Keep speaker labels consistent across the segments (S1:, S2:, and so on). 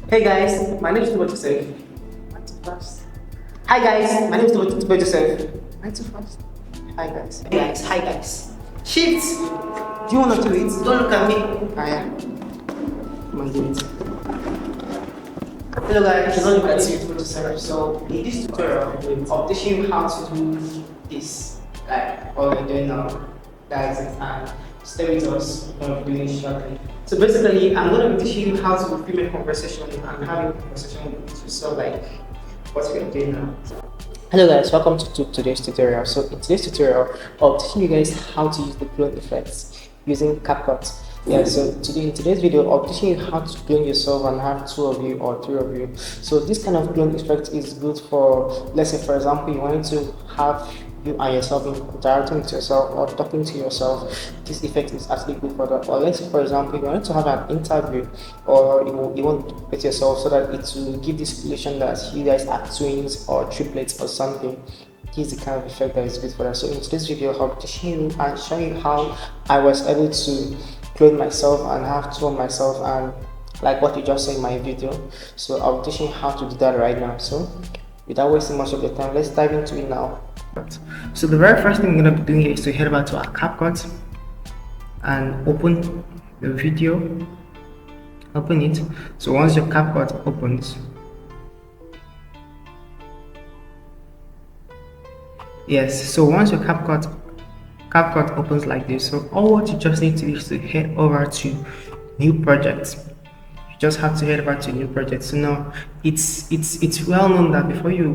S1: Hey guys, my name is Tubo Joseph. Hi guys, my name is Tubo Joseph. Hi guys. Hi guys. Shift. Do you want to do it? Don't look at me. Ah yeah. Come on, do it. Hello guys, my name is Tubo Joseph. So in this tutorial, I'll teach you how to do this, like what we're doing now, guys, and stay with us. I'm doing it shortly. So basically, I'm going to be teaching you how to film a conversation and having a conversation with yourself, like what we're doing now. Hello guys, welcome to today's tutorial. So in today's tutorial, I'll teach you guys how to use the clone effects using CapCut. Yeah, so in today's video, I'll teach you how to clone yourself and have 2 of you or 3 of you. So this kind of clone effect is good for, let's say for example, you wanted to have you and yourself interacting with yourself or talking to yourself. This effect is actually good for that. Or let's say for example, you want to have an interview or you want to put yourself so that it will give this illusion that you guys are twins or triplets or something. This is the kind of effect that is good for that. So in today's video, I'll be teaching you and showing you how I was able to clone myself and have 2 of myself, and like what you just saw in my video. So I'll be teaching you how to do that right now. So without wasting much of your time, let's dive into it now. So the very first thing we're going to be doing is to head over to our CapCut and open the video. Open it. So once your CapCut opens, yes, so once your CapCut opens like this, so all what you just need to do is to head over to new projects. You just have to head over to new projects. So now it's well known that before you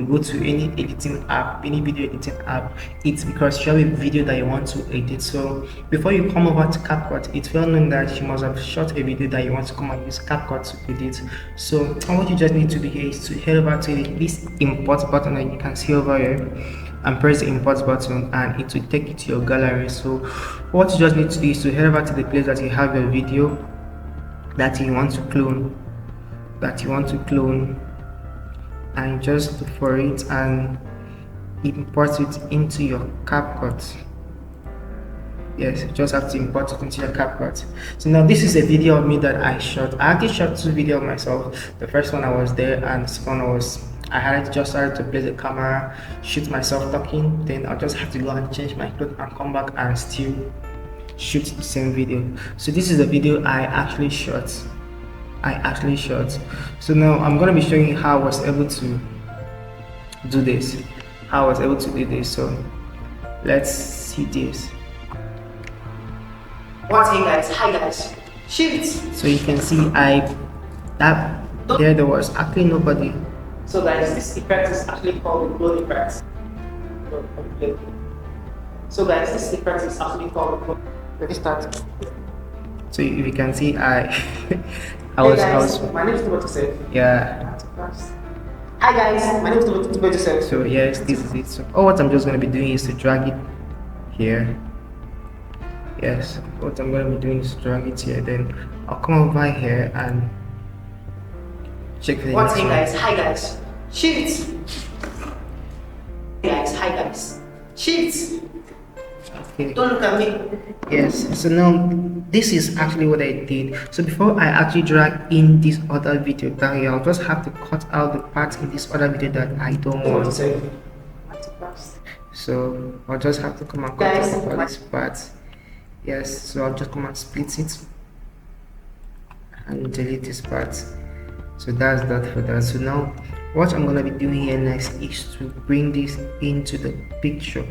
S1: go to any editing app, any video editing app, it's because you have a video that you want to edit. So before you come over to CapCut, it's well known that you must have shot a video that you want to come and use CapCut to edit. So what you just need to do here is to head over to this import button that you can see over here and press the import button, and it will take you to your gallery. So what you just need to do is to head over to the place that you have your video that you want to clone, and just look for it and import it into your CapCut. Yes, you just have to import it into your CapCut. So now this is a video of me that I shot. I actually shot 2 videos of myself. The first one I was there, and the second one was I had just started to place the camera, shoot myself talking, then I'll just have to go and change my clothes and come back and still shoot the same video. So this is the video I actually shot. So now I'm going to be showing you how I was able to do this. So let's see this. Hey guys, hi guys. Shoot. So you can see there was actually nobody. So guys, this effect is actually called the clone effect. So guys, this effect is actually called the clone. Let me start. So if you can see, I was. My name is Tubo Joseph. Yeah. Hi guys, my name is Tubo Joseph. So yes, this is it. So what I'm just going to be doing is to drag it here. Yes, what I'm going to be doing is to drag it here. Then I'll come over here and check the next one. Hey guys, hi guys. Shoot. Hey guys, hi guys. Shoot. Okay. Don't look at me. Yes, so now this is actually what I did. So before I actually drag in this other video down here, I'll just have to cut out the parts in this other video that I don't want. So I'll just have to come and cut out all these parts. Yes, so I'll just come and split it and delete this part. So that's that for that. So now what I'm gonna be doing here next is to bring this into the picture.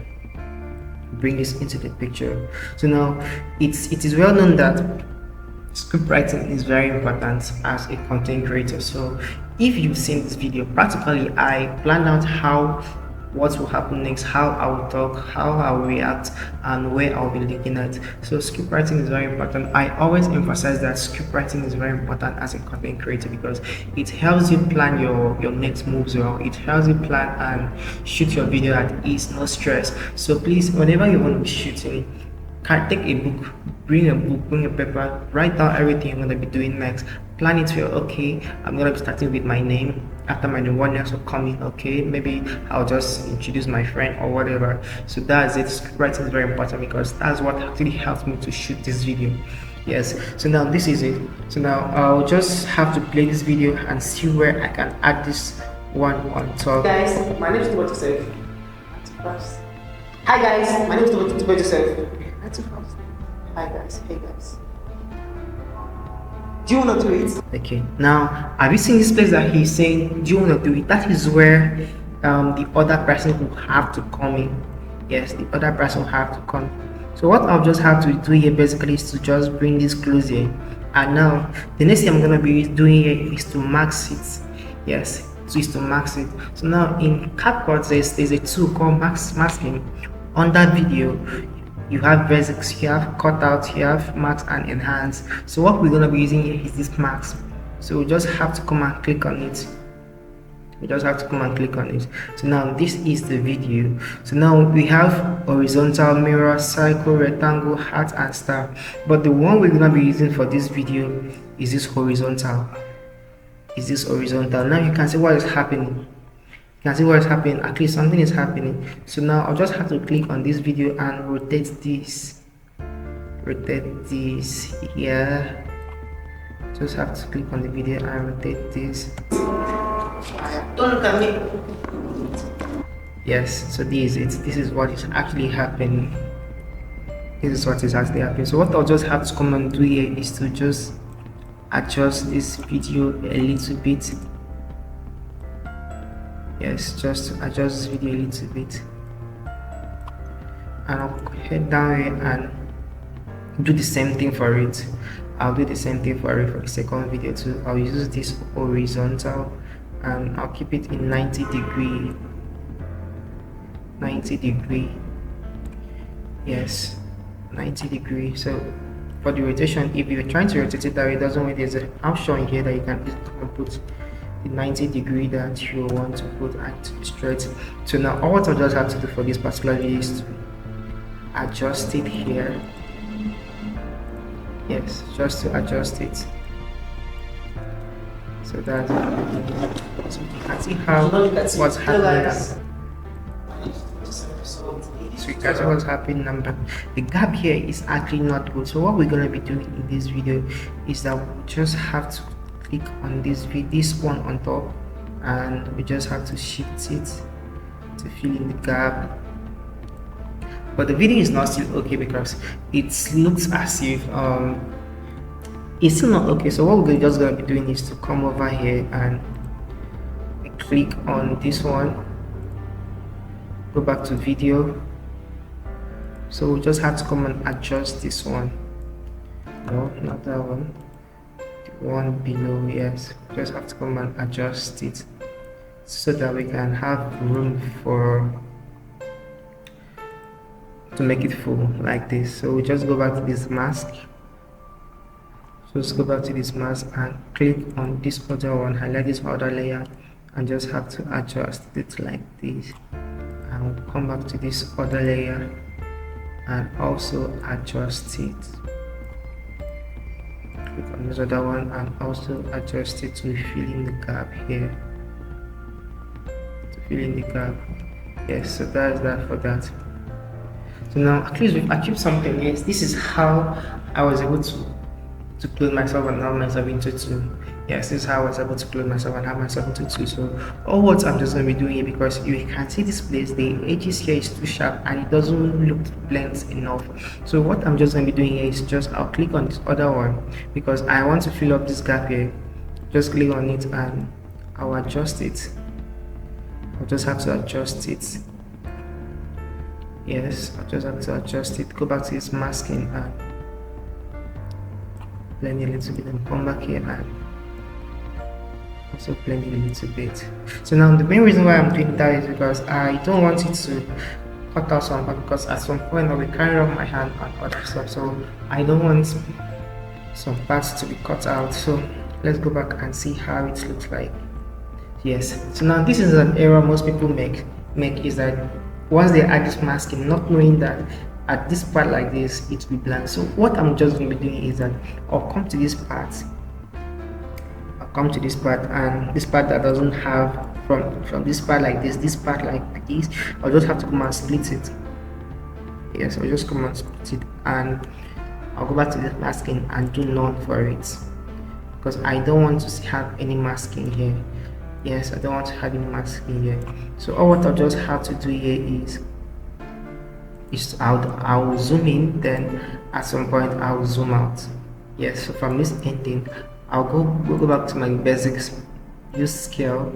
S1: So now it is well known that script writing is very important as a content creator. So if you've seen this video, practically I planned out what will happen next, how I will talk, how I will react, and where I'll be looking at. So script writing is very important. I always emphasize that script writing is very important as a content creator because it helps you plan your next moves well. It helps you plan and shoot your video at ease, no stress. So please, whenever you want to be shooting, take a book, bring a paper, write down everything you're going to be doing next, plan it well. Okay, I'm going to be starting with my name. After my name, one else will come in. Okay, maybe I'll just introduce my friend or whatever. So that's it. Script writing is very important because that's what actually helps me to shoot this video. Yes, so now this is it. So now I'll just have to play this video and see where I can add this one on top. Guys, my name is Timothy Joseph. Hi guys, my name is Timothy Joseph. Hi guys, hey guys. Do you want to do it? Okay, now have you seen this place that he's saying, do you want to do it? That is where the other person will have to come in. Yes, the other person will have to come. So what I'll just have to do here basically is to just bring this close here. And now the next thing I'm going to be doing here is to mask it. Yes, so it's to mask it. So now in CapCut there's a tool called masking. On that video you have basics, you have cutout, you have mask and enhance. So what we're going to be using here is this mask. So we just have to come and click on it. We just have to come and click on it. So now this is the video. So now we have horizontal, mirror, circle, rectangle, heart and star, but the one we're going to be using for this video is this horizontal. Now you can see what is happening. You can see what is happening. At least something is happening. So now I'll just have to click on this video and rotate this here. Just have to click on the video and rotate this. Don't look at me. Yes, so this is it. This is what is actually happening. So what I'll just have to come and do here is to just adjust this video a little bit. Yes, just to adjust this video a little bit. And I'll head down here and do the same thing for it. I'll do the same thing for it for the second video too. I'll use this horizontal and I'll keep it in 90 degree. Yes, 90 degree. So for the rotation, if you're trying to rotate it that way, it doesn't mean there's an option here that you can put the 90 degree that you want to put at straight. So now all what I just have to do for this particular video is to adjust it here. Yes, just to adjust it. So that's it. So you can see how what's happening. So you can see what's happening now. The gap here is actually not good. So what we're gonna be doing in this video is that we just have to click on this one on top, and we just have to shift it to fill in the gap. But the video is not still okay because it looks as if it's still not okay. So what we're just gonna be doing is to come over here and we click on this one, go back to video. So we just have to come and adjust this one. No, not that one, the one below. Yes, just have to come and adjust it so that we can have room to make it full like this. So we just go back to this mask. So let's go back to this mask and click on this other one, highlight this other layer, and just have to adjust it like this. And we'll come back to this other layer and also adjust it. Click on this other one and also adjust it to fill in the gap here. Yes, so that's that for that. So now at least we've achieved something. Yes, this is how I was able to clone myself and have myself into two. Yes, this is how I was able to clone myself and have myself into two. So all what I'm just going to be doing here, because you can see this place, the edges here is too sharp and it doesn't look blends enough. So what I'm just going to be doing here is just I'll click on this other one because I want to fill up this gap here. Just click on it and I'll adjust it. I'll just have to adjust it. Yes, I'll just have to adjust it. Go back to this masking and blend it a little bit and come back here and also blend it a little bit. So now the main reason why I'm doing that is because I don't want it to cut out some part, because at some point I'll be carrying off my hand and other stuff, so I don't want some parts to be cut out. So let's go back and see how it looks like. Yes, so now this is an error most people make is that once they add this masking, not knowing that at this part like this it will be blank. So what I'm just going to be doing is that I'll come to this part, and this part that doesn't have from this part like this part like this, I'll just have to come and split it. Yes, I'll just come and split it, and
S2: I'll go back to the masking and do none for it, because I don't want to have any masking here. Yes, I don't want to have any masking here. So all what I'll just have to do here is I'll zoom in, then at some point I'll zoom out. Yes, so from this ending I'll go back to my basics, use scale,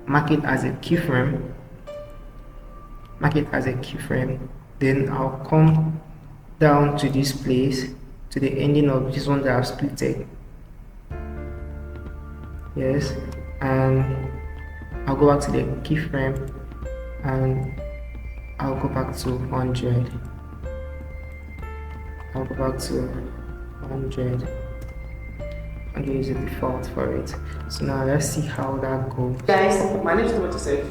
S2: mark it as a keyframe, then I'll come down to this place, to the ending of this one that I've splitted. Yes, and I'll go back to the keyframe and I'll go back to 100. I'll go back to 100. 100 is the default for it. So now let's see how that goes.
S1: Guys, my name is Tobo Joseph.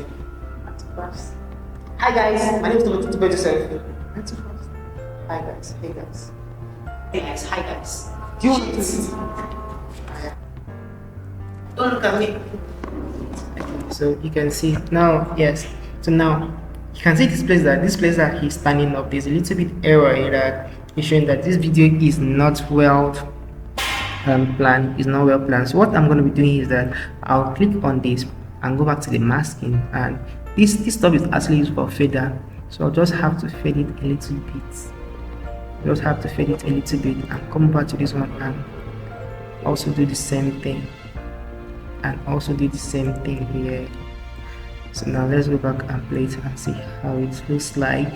S1: Hi guys, my name is Tobo Joseph. Hi guys, hey guys. Hey guys, hi guys. Do you want to see? Don't look at me.
S2: So you can see now, yes. So now you can see this place that he's standing up. There's a little bit error here that is showing that this video is not well planned. Is not well planned. So what I'm going to be doing is that I'll click on this and go back to the masking, and this stuff is actually used for fader. So I'll just have to fade it a little bit. And come back to this one and also do the same thing. Here. So now let's go back and play it and see how it looks like.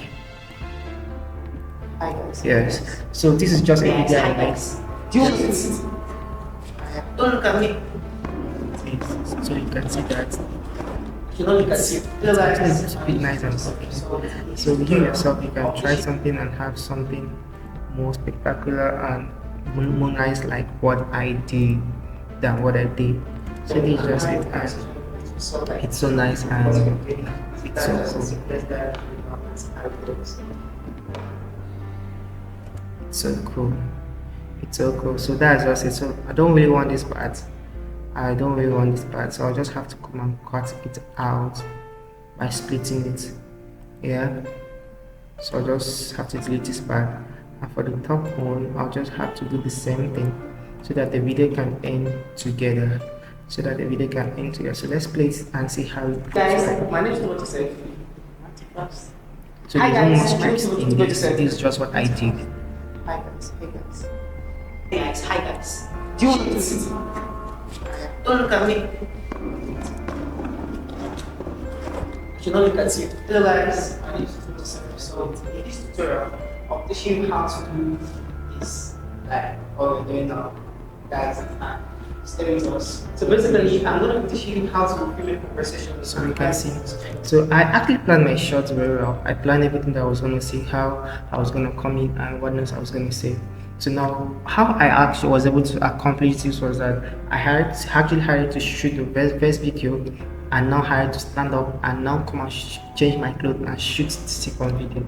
S1: Hi guys.
S2: Yes. So this is just a video I made.
S1: Do you want to see? Don't look at me.
S2: So you can see that.
S1: You know, you can see.
S2: It's a bit nice and soft. So you yourself, you can try something and have something more spectacular and more nice like what I did than what I did. So this is just it, and it's so nice and it's so cool. It's so cool. So that's just it. So I don't really want this part. So I'll just have to come and cut it out by splitting it. Yeah. So I'll just have to delete this part. And for the top one, I'll just have to do the same thing so that the video can end together. So let's play it and see how it goes.
S1: Guys, my name is Tobo Joseph.
S2: So there's no more scripts in this. This is just what I did.
S1: Hi guys, hey guys. Hey guys, hi guys. Do you want to see? Don't look at me. You know, you can see. Hello guys, my name is Tobo Joseph. So in this tutorial, I'll teach you how to do this, like what we're doing now, guys, and stay with us. So basically, I'm going to teach you how to film a conversation.
S2: So you can see. So I actually planned my shots very well. I planned everything that I was going to say, how I was going to come in and what else I was going to say. So now, how I actually was able to accomplish this was that I actually hired to shoot the best video, and now hired to stand up and now come and change my clothes and shoot the second video.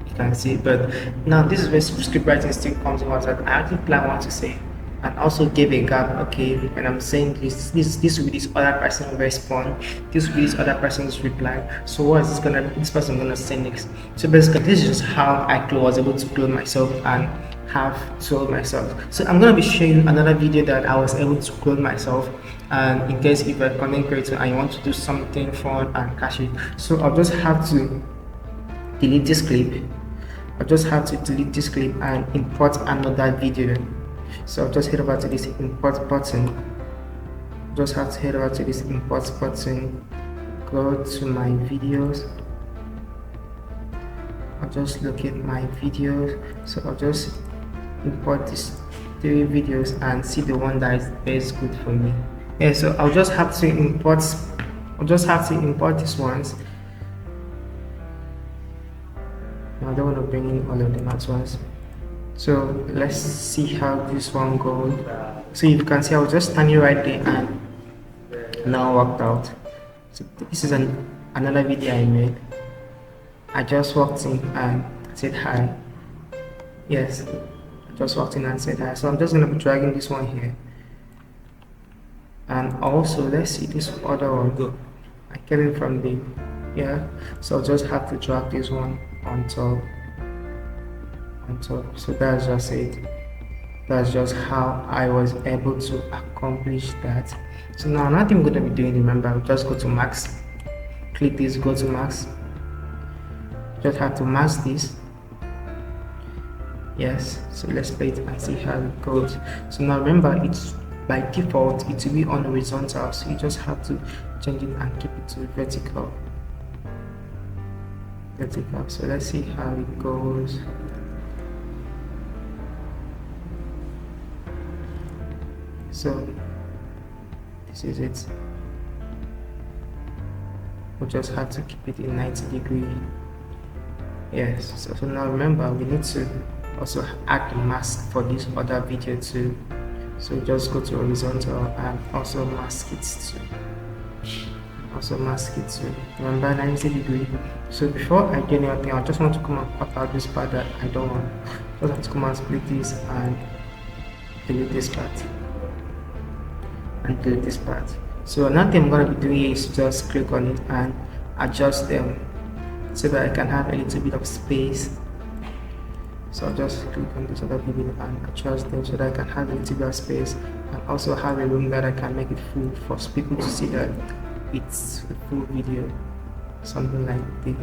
S2: You can see, but now this is where script writing still comes in. Was that I actually planned what to say, and also gave a gap. Okay, when I'm saying this will be this other person will respond, this will be this other person's reply. So what is this person gonna say next? So basically, this is just how I was able to clone myself and have told myself. So I'm gonna be showing you another video that I was able to clone myself, and in case if you're a content creator and you want to do something fun and cash it. So I'll just have to delete this clip. And import another video. So I'll just head over to this import button. Go to my videos. I'll just locate my videos. So I'll just import these 3 videos and see the one that is best good for me. Yeah, so I'll just have to import these ones. I don't want to bring in all of them at once. So let's see how this one goes. So you can see I was just standing right there and now worked out. So this is another video I made. I just walked in and said hi. Yes, I just walked in and said hi. So I'm just gonna be dragging this one here. And also let's see this other one. I came in from the so I'll just have to drag this one on top. on top. So that's just it. That's just how I was able to accomplish that. So now another thing I'm going to be doing, remember, I'll just go to max, click this, go to max, just have to mask this. Yes, so let's play it and see how it goes. So now remember, it's by default it will be on horizontal, so you just have to change it and keep it to vertical. So let's see how it goes. So this is it. We just have to keep it in 90-degree. Yes, so now remember, we need to also add the mask for this other video too. So just go to horizontal and also mask it too. Remember, 90-degree. So before I do anything, I just want to come and cut out this part that I don't want. Just have to come and split this and delete this part. So another thing I'm going to be doing is just click on it and adjust them so that I can have a little bit of space. So I'll just click on this other video and adjust them so that I can have a little bit of space and also have a room that I can make it full for people to see that it's a full video. Something like this.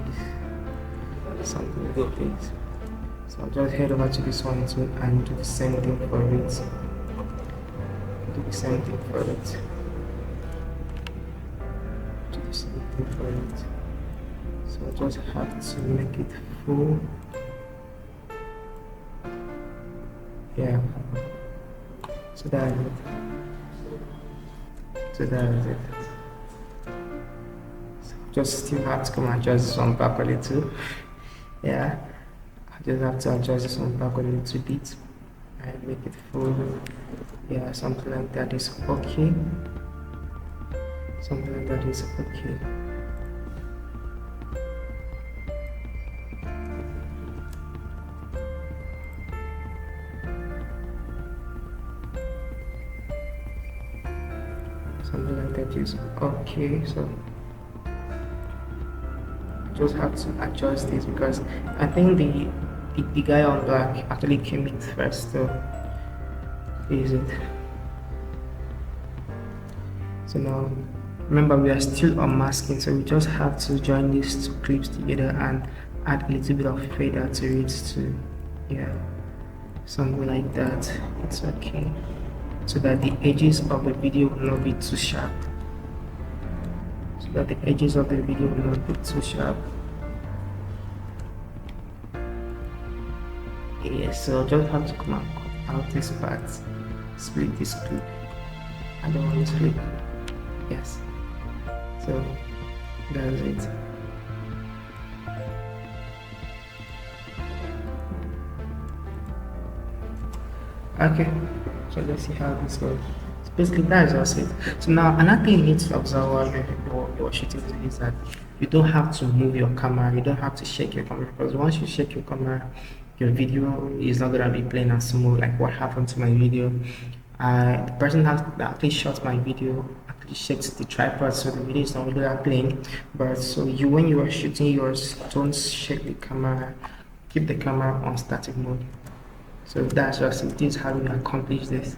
S2: So I'll just head over to this one too and do the same thing for it. So I just have to make it full. Yeah. So that is it. So just still have to come and adjust this one back a little. Yeah. I just have to adjust this one back a little bit and make it full. Yeah, something like that is okay. Something like that is okay. So I just have to adjust this because I think the guy on black actually came in first. So is it? So now remember, we are still unmasking, so we just have to join these two clips together and add a little bit of fader to it too. Yeah, something like that. It's okay, so that the edges of the video will not be too sharp. Yeah, so just have to come and cut out this part, split this clip. I don't want this clip. Yes, so that's it. Okay, so let's see how this goes. So basically that is just it. So now another thing you need to observe while you're shooting is that you don't have to move your camera, you don't have to shake your camera, because once you shake your camera, your video is not gonna be plain and smooth like what happened to my video. The person that actually shot my video actually shakes the tripod, so the video is not really that plain. But so when you are shooting yours, don't shake the camera, keep the camera on static mode. So that's just it. This is how we accomplish this.